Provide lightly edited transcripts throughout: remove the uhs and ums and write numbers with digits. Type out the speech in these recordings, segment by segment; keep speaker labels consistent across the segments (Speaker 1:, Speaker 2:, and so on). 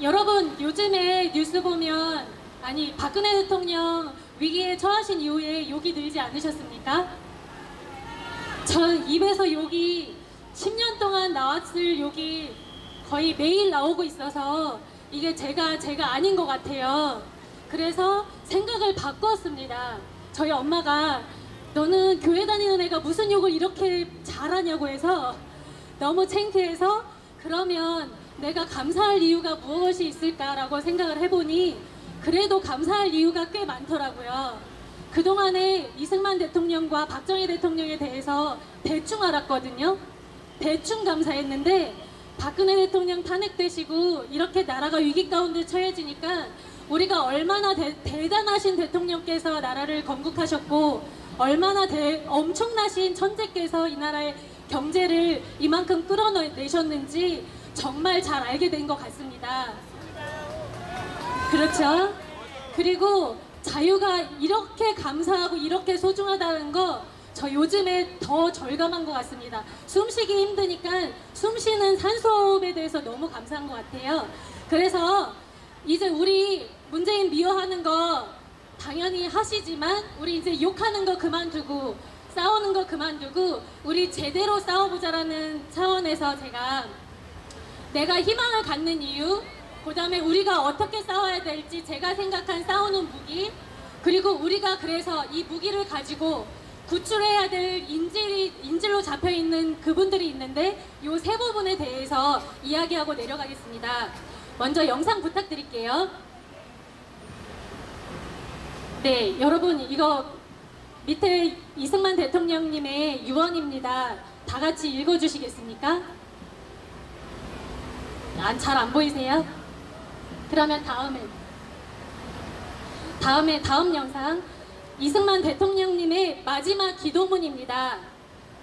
Speaker 1: 여러분 요즘에 뉴스 보면 아니 박근혜 대통령 위기에 처하신 이후에 욕이 늘지 않으셨습니까? 저 입에서 욕이 10년 동안 나왔을 욕이 거의 매일 나오고 있어서 이게 제가 아닌 것 같아요. 그래서 생각을 바꿨습니다. 저희 엄마가 너는 교회 다니는 애가 무슨 욕을 이렇게 잘하냐고 해서 너무 창피해서 그러면 내가 감사할 이유가 무엇이 있을까라고 생각을 해보니 그래도 감사할 이유가 꽤 많더라고요. 그동안에 이승만 대통령과 박정희 대통령에 대해서 대충 알았거든요. 대충 감사했는데 박근혜 대통령 탄핵되시고 이렇게 나라가 위기 가운데 처해지니까 우리가 얼마나 대단하신 대통령께서 나라를 건국하셨고 얼마나 엄청나신 천재께서 이 나라의 경제를 이만큼 끌어내셨는지 정말 잘 알게 된 것 같습니다. 그렇죠? 그리고 자유가 이렇게 감사하고 이렇게 소중하다는 거 저 요즘에 더 절감한 것 같습니다. 숨쉬기 힘드니까 숨쉬는 산소호흡에 대해서 너무 감사한 것 같아요. 그래서 이제 우리 문재인 미워하는 거 당연히 하시지만 우리 이제 욕하는 거 그만두고 싸우는 거 그만두고 우리 제대로 싸워보자라는 차원에서 내가 희망을 갖는 이유, 그 다음에 우리가 어떻게 싸워야 될지 제가 생각한 싸우는 무기, 그리고 우리가 그래서 이 무기를 가지고 구출해야 될 인질로 잡혀있는 그분들이 있는데 이 세 부분에 대해서 이야기하고 내려가겠습니다. 먼저 영상 부탁드릴게요. 네, 여러분 이거 밑에 이승만 대통령님의 유언입니다. 다 같이 읽어주시겠습니까? 잘 안 보이세요? 그러면 다음 영상 이승만 대통령님의 마지막 기도문입니다.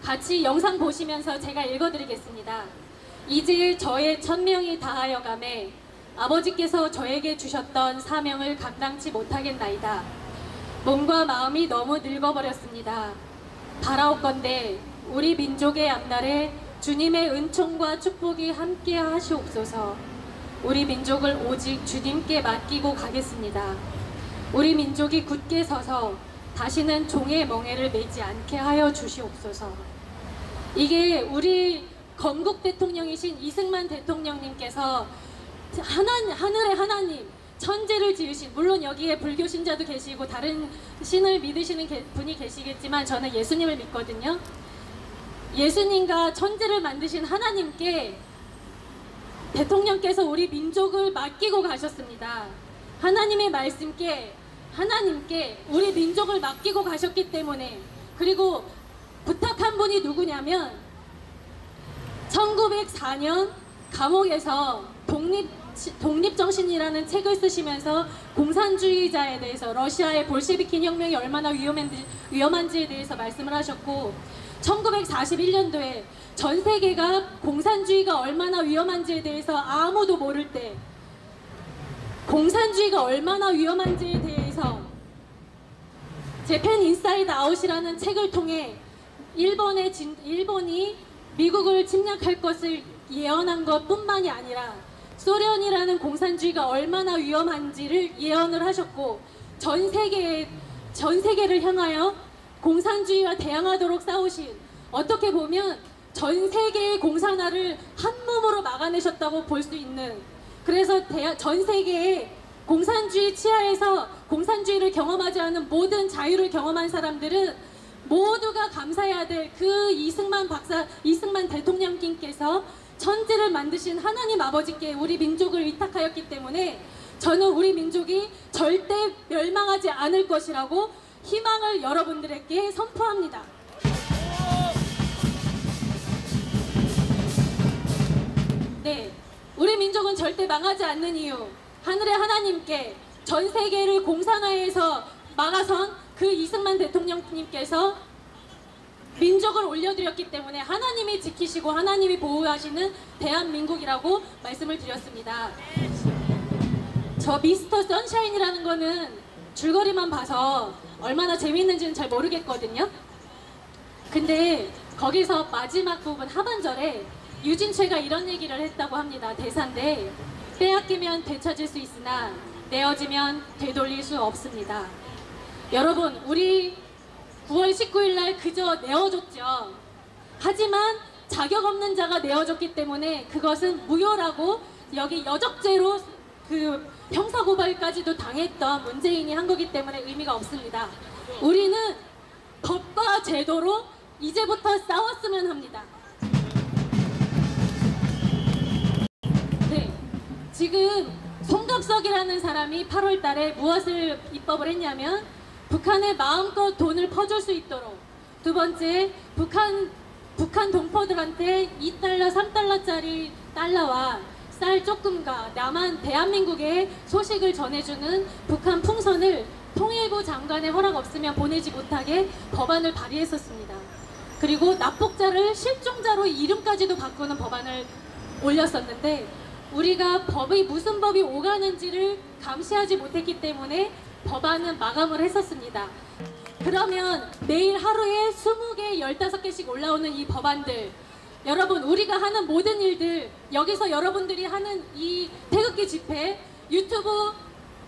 Speaker 1: 같이 영상 보시면서 제가 읽어드리겠습니다. 이제 저의 천명이 다하여 가매 아버지께서 저에게 주셨던 사명을 감당치 못하겠나이다. 몸과 마음이 너무 늙어버렸습니다. 바라옵건대 우리 민족의 앞날에 주님의 은총과 축복이 함께 하시옵소서. 우리 민족을 오직 주님께 맡기고 가겠습니다. 우리 민족이 굳게 서서 다시는 종의 멍에를 매지 않게 하여 주시옵소서. 이게 우리 건국 대통령이신 이승만 대통령님께서 하늘의 하나님, 천지를 지으신, 물론 여기에 불교 신자도 계시고 다른 신을 믿으시는 분이 계시겠지만 저는 예수님을 믿거든요. 예수님과 천지를 만드신 하나님께 대통령께서 우리 민족을 맡기고 가셨습니다. 하나님의 말씀께 하나님께 우리 민족을 맡기고 가셨기 때문에, 그리고 부탁한 분이 누구냐면 1904년 감옥에서 독립정신이라는 책을 쓰시면서 공산주의자에 대해서 러시아의 볼셰비키 혁명이 얼마나 위험한지에 대해서 말씀을 하셨고 1941년도에 전 세계가 공산주의가 얼마나 위험한지에 대해서 아무도 모를 때 공산주의가 얼마나 위험한지에 대해서 재팬 인사이드 아웃이라는 책을 통해 일본이 미국을 침략할 것을 예언한 것뿐만이 아니라 소련이라는 공산주의가 얼마나 위험한지를 예언을 하셨고 전 세계를 향하여 공산주의와 대항하도록 싸우신, 어떻게 보면 전 세계의 공산화를 한 몸으로 막아내셨다고 볼 수 있는, 그래서 전 세계의 공산주의 치하에서 공산주의를 경험하지 않은 모든 자유를 경험한 사람들은 모두가 감사해야 될 그 이승만 대통령님께서 천지를 만드신 하나님 아버지께 우리 민족을 위탁하였기 때문에 저는 우리 민족이 절대 멸망하지 않을 것이라고 희망을 여러분들에게 선포합니다. 네, 우리 민족은 절대 망하지 않는 이유, 하늘의 하나님께 전 세계를 공산화해서 막아선 그 이승만 대통령님께서 민족을 올려드렸기 때문에 하나님이 지키시고 하나님이 보호하시는 대한민국이라고 말씀을 드렸습니다. 저 미스터 선샤인이라는 거는 줄거리만 봐서 얼마나 재밌는지는 잘 모르겠거든요. 근데 거기서 마지막 부분 하반절에 유진채가 이런 얘기를 했다고 합니다. 대사인데 빼앗기면 되찾을 수 있으나 내어지면 되돌릴 수 없습니다. 여러분, 우리 9월 19일 날 그저 내어줬죠. 하지만 자격 없는 자가 내어줬기 때문에 그것은 무효라고 여기 여적죄로 그 형사고발까지도 당했던 문재인이 한 거기 때문에 의미가 없습니다. 우리는 법과 제도로 이제부터 싸웠으면 합니다. 네, 지금 송갑석이라는 사람이 8월 달에 무엇을 입법을 했냐면 북한에 마음껏 돈을 퍼줄 수 있도록, 두 번째, 북한 동포들한테 2달러, 3달러짜리 달러와 쌀 조금과 남한 대한민국의 소식을 전해주는 북한 풍선을 통일부 장관의 허락 없으면 보내지 못하게 법안을 발의했었습니다. 그리고 납북자를 실종자로 이름까지도 바꾸는 법안을 올렸었는데 우리가 무슨 법이 오가는지를 감시하지 못했기 때문에 법안은 마감을 했었습니다. 그러면 매일 하루에 20개, 15개씩 올라오는 이 법안들, 여러분, 우리가 하는 모든 일들, 여기서 여러분들이 하는 이 태극기 집회, 유튜브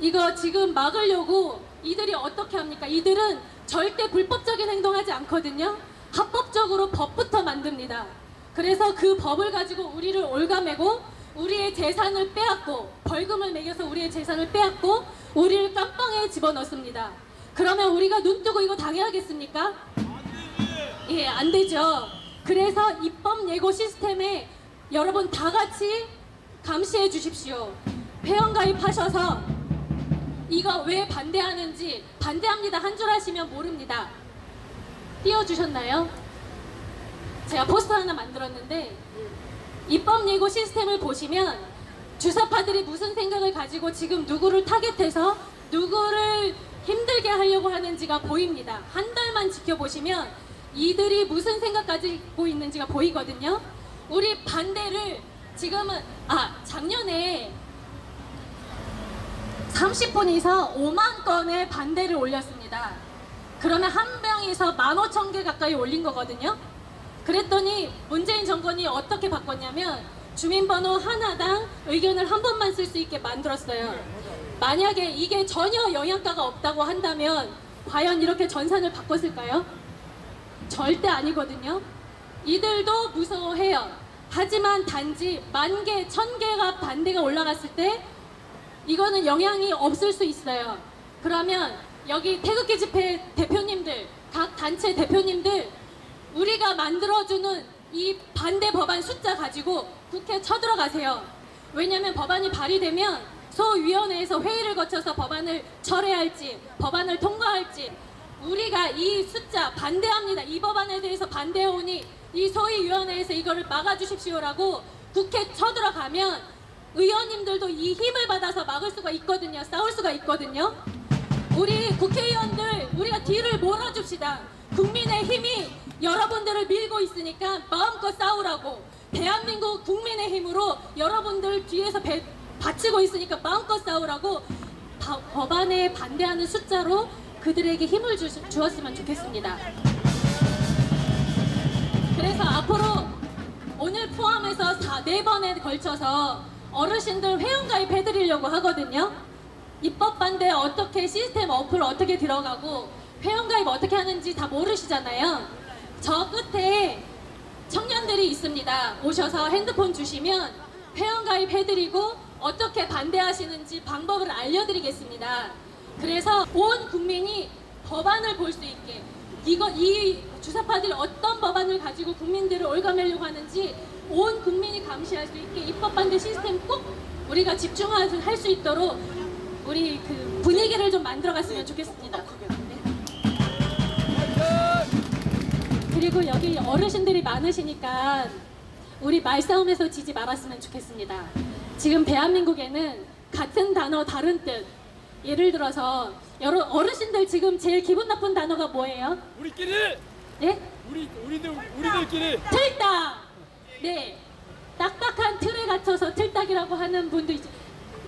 Speaker 1: 이거 지금 막으려고 이들이 어떻게 합니까? 이들은 절대 불법적인 행동하지 않거든요. 합법적으로 법부터 만듭니다. 그래서 그 법을 가지고 우리를 올가매고 우리의 재산을 빼앗고, 벌금을 매겨서 우리의 재산을 빼앗고 우리를 깜빵에 집어넣습니다. 그러면 우리가 눈 뜨고 이거 당해야겠습니까? 예, 안 되죠. 그래서 입법 예고 시스템에 여러분 다 같이 감시해 주십시오. 회원가입하셔서 이거 왜 반대하는지, 반대합니다 한 줄 하시면 모릅니다. 띄워주셨나요? 제가 포스터 하나 만들었는데 입법 예고 시스템을 보시면 주사파들이 무슨 생각을 가지고 지금 누구를 타겟해서 누구를 힘들게 하려고 하는지가 보입니다. 한 달만 지켜보시면 이들이 무슨 생각 가지고 있는지가 보이거든요. 우리 반대를 지금은 작년에 30분이서 5만 건의 반대를 올렸습니다. 그러면 한 명이서 15,000개 가까이 올린 거거든요. 그랬더니 문재인 정권이 어떻게 바꿨냐면 주민번호 하나당 의견을 한 번만 쓸 수 있게 만들었어요. 만약에 이게 전혀 영향가가 없다고 한다면 과연 이렇게 전산을 바꿨을까요? 절대 아니거든요. 이들도 무서워해요. 하지만 단지 10,000개, 1,000개가 반대가 올라갔을 때 이거는 영향이 없을 수 있어요. 그러면 여기 태극기 집회 대표님들, 각 단체 대표님들, 우리가 만들어주는 이 반대 법안 숫자 가지고 국회 쳐들어가세요. 왜냐면 법안이 발의되면 소위원회에서 회의를 거쳐서 법안을 철회할지 법안을 통과할지, 우리가 이 숫자 반대합니다, 이 법안에 대해서 반대해오니 이 소위위원회에서 이거를 막아주십시오라고 국회 쳐들어가면 의원님들도 이 힘을 받아서 막을 수가 있거든요. 싸울 수가 있거든요. 우리 국회의원들, 우리가 뒤를 몰아줍시다. 국민의 힘이 여러분들을 밀고 있으니까 마음껏 싸우라고. 대한민국 국민의 힘으로 여러분들 뒤에서 받치고 있으니까 마음껏 싸우라고. 법안에 반대하는 숫자로 그들에게 힘을 주었으면 좋겠습니다. 그래서 앞으로 오늘 포함해서 4번에 걸쳐서 어르신들 회원가입 해드리려고 하거든요. 입법 반대 어떻게, 시스템 어플 어떻게 들어가고 회원가입 어떻게 하는지 다 모르시잖아요. 저 끝에 청년들이 있습니다. 오셔서 핸드폰 주시면 회원가입 해드리고 어떻게 반대하시는지 방법을 알려드리겠습니다. 그래서 온 국민이 법안을 볼 수 있게, 이 주사파들이 어떤 법안을 가지고 국민들을 올가매려고 하는지 온 국민이 감시할 수 있게 입법 반대 시스템 꼭 우리가 집중할 수 있도록 우리 그 분위기를 좀 만들어갔으면 좋겠습니다. 그리고 여기 어르신들이 많으시니까 우리 말싸움에서 지지 말았으면 좋겠습니다. 지금 대한민국에는 같은 단어 다른 뜻, 예를 들어서 어르신들 지금 제일 기분 나쁜 단어가 뭐예요?
Speaker 2: 우리끼리!
Speaker 1: 네?
Speaker 2: 우리들끼리!
Speaker 1: 틀딱! 네, 딱딱한 틀에 갇혀서 틀딱이라고 하는 분도 있죠.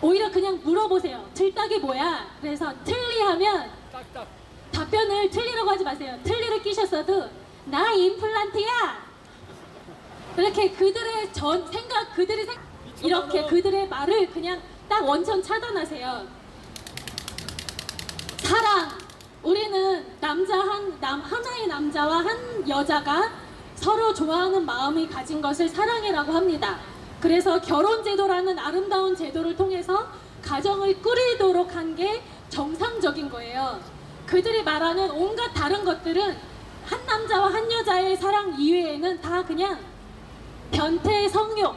Speaker 1: 오히려 그냥 물어보세요. 틀딱이 뭐야? 그래서 틀리 하면
Speaker 2: 딱딱.
Speaker 1: 답변을 틀리라고 하지 마세요. 틀리를 끼셨어도 나 임플란트야! 그렇게 그들의 이렇게 그들의 말을 그냥 딱 원천 차단하세요. 사랑. 우리는 하나의 남자와 한 여자가 서로 좋아하는 마음을 가진 것을 사랑이라고 합니다. 그래서 결혼제도라는 아름다운 제도를 통해서 가정을 꾸리도록 한 게 정상적인 거예요. 그들이 말하는 온갖 다른 것들은 한 남자와 한 여자의 사랑 이외에는 다 그냥 변태 성욕,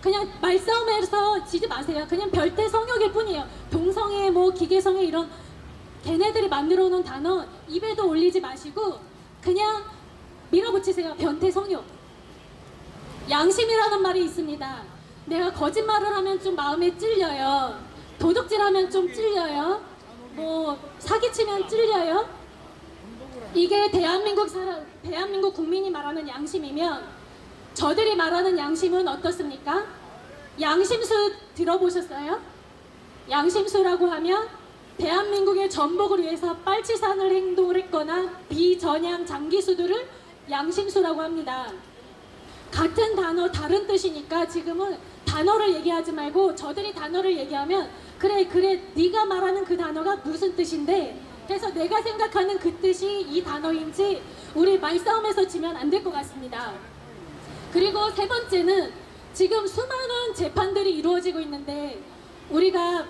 Speaker 1: 그냥 말싸움에서 지지 마세요. 그냥 변태 성욕일 뿐이에요. 동성애, 뭐 기계성애 이런 걔네들이 만들어 놓은 단어 입에도 올리지 마시고 그냥 밀어붙이세요. 변태 성욕. 양심이라는 말이 있습니다. 내가 거짓말을 하면 좀 마음에 찔려요. 도둑질하면 좀 찔려요. 뭐 사기치면 찔려요. 이게 대한민국 국민이 말하는 양심이면 저들이 말하는 양심은 어떻습니까? 양심수 들어보셨어요? 양심수라고 하면 대한민국의 전복을 위해서 빨치산을 행동을 했거나 비전향 장기수들을 양심수라고 합니다. 같은 단어 다른 뜻이니까 지금은 단어를 얘기하지 말고 저들이 단어를 얘기하면 그래 네가 말하는 그 단어가 무슨 뜻인데 해서 내가 생각하는 그 뜻이 이 단어인지 우리 말싸움에서 지면 안 될 것 같습니다. 그리고 세 번째는 지금 수많은 재판들이 이루어지고 있는데 우리가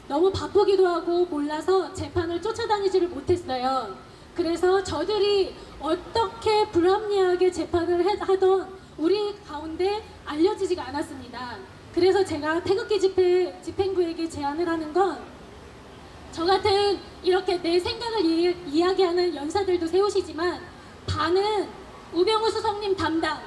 Speaker 1: 너무 바쁘기도 하고 몰라서 재판을 쫓아다니지를 못했어요. 그래서 저들이 어떻게 불합리하게 재판을 하던 우리 가운데 알려지지가 않았습니다. 그래서 제가 태극기 집행부에게 제안을 하는 건 저 같은 이렇게 내 생각을 이야기하는 연사들도 세우시지만 반은 우병우 수석님 담당,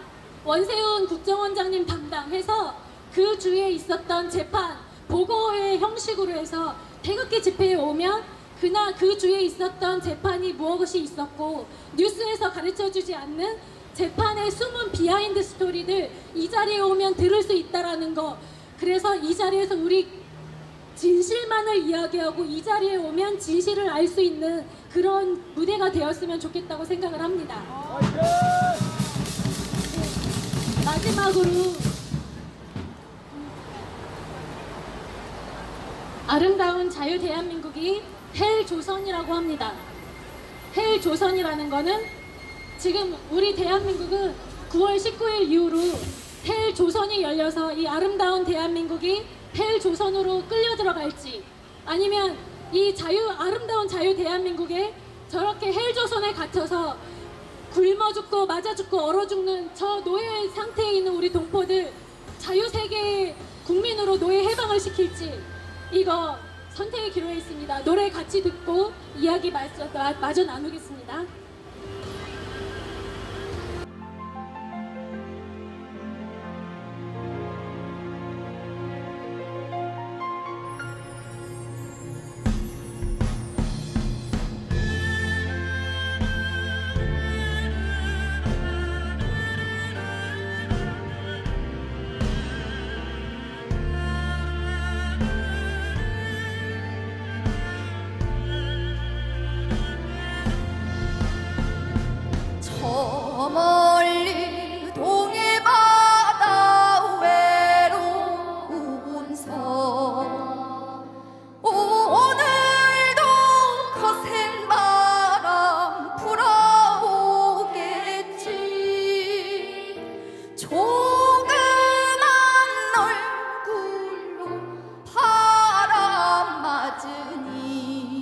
Speaker 1: 원세훈 국정원장님 담당해서 그 주에 있었던 재판 보고회 형식으로 해서 태극기 집회에 오면 그날 그 주에 있었던 재판이 무엇이 있었고 뉴스에서 가르쳐주지 않는 재판의 숨은 비하인드 스토리들 이 자리에 오면 들을 수 있다라는 거. 그래서 이 자리에서 우리 진실만을 이야기하고 이 자리에 오면 진실을 알 수 있는 그런 무대가 되었으면 좋겠다고 생각을 합니다. 마지막으로 아름다운 자유 대한민국이 헬조선이라고 합니다. 헬조선이라는 거는 지금 우리 대한민국은 9월 19일 이후로 헬조선이 열려서 이 아름다운 대한민국이 헬조선으로 끌려 들어갈지 아니면 이 아름다운 자유 대한민국에 저렇게 헬조선에 갇혀서 굶어 죽고 맞아 죽고 얼어 죽는 저 노예 상태에 있는 우리 동포들 자유세계 국민으로 노예 해방을 시킬지 이거 선택의 기로에 있습니다. 노래 같이 듣고 이야기 마저 나누겠습니다.
Speaker 3: 멀리 동해 바다 외로운 섬 오늘도 거센 바람 불어오겠지. 조그만 얼굴로 바람 맞으니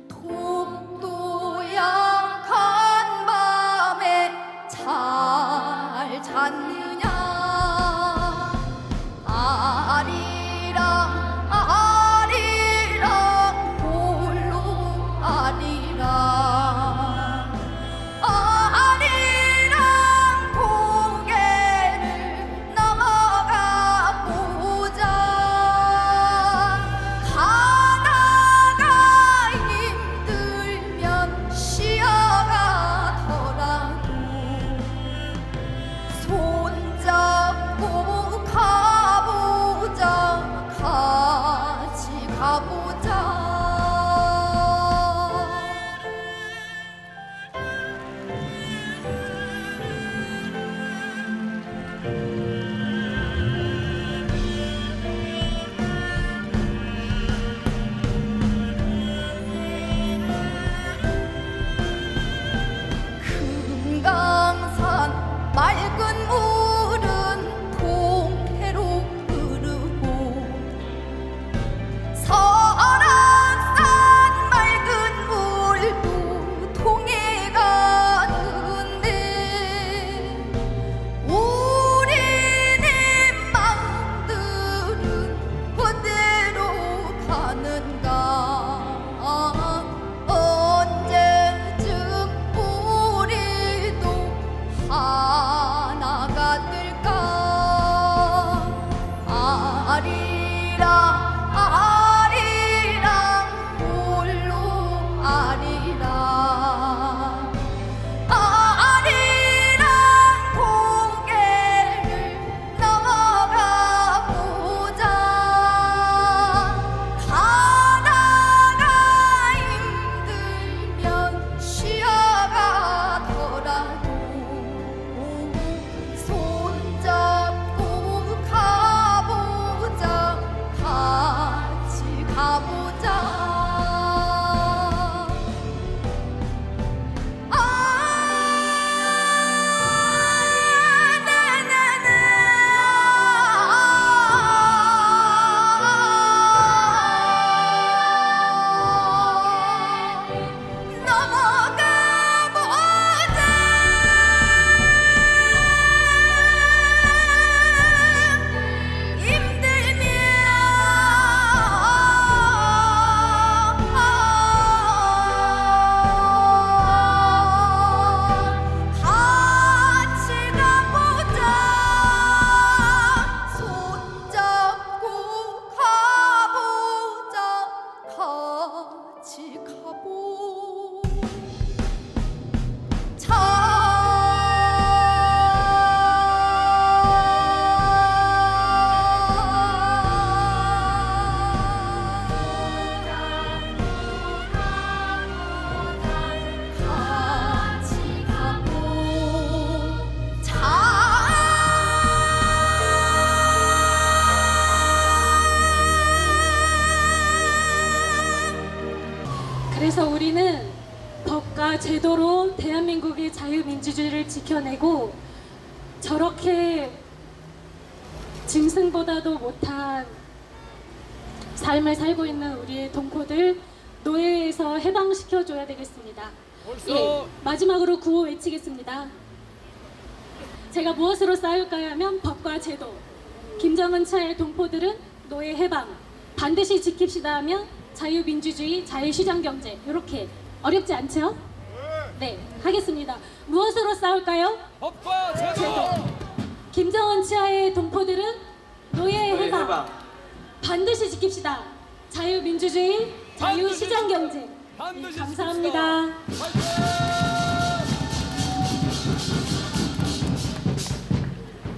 Speaker 3: 톱도 약한 밤에 잘 잤느냐. 아리랑 아리랑 홀로 아리랑 아리랑 고개 받을까 아리랑 아리랑 홀로 아리랑 아리랑 고개를 넘어가 보자 가다가 힘들면 쉬어가더라도 손잡고 가보자 같이 가보자 같이
Speaker 1: 그래서 우리는 법과 제도로 대한민국의 자유민주주의를 지켜내고 저렇게 짐승보다도 못한 삶을 살고 있는 우리의 동포들 노예에서 해방시켜줘야 되겠습니다. 예, 마지막으로 구호 외치겠습니다. 제가 무엇으로 싸울까요 하면 법과 제도, 김정은 차의 동포들은 노예 해방, 반드시 지킵시다 하면 자유민주주의, 자유시장경제. 이렇게 어렵지 않죠? 네, 하겠습니다. 무엇으로 싸울까요?
Speaker 2: 법과 제도.
Speaker 1: 김정은 치하의 동포들은 노예 해방. 반드시 지킵시다. 자유민주주의, 자유시장경제.
Speaker 2: 반드시
Speaker 1: 네, 감사합니다.
Speaker 2: 지킵시다. 화이팅!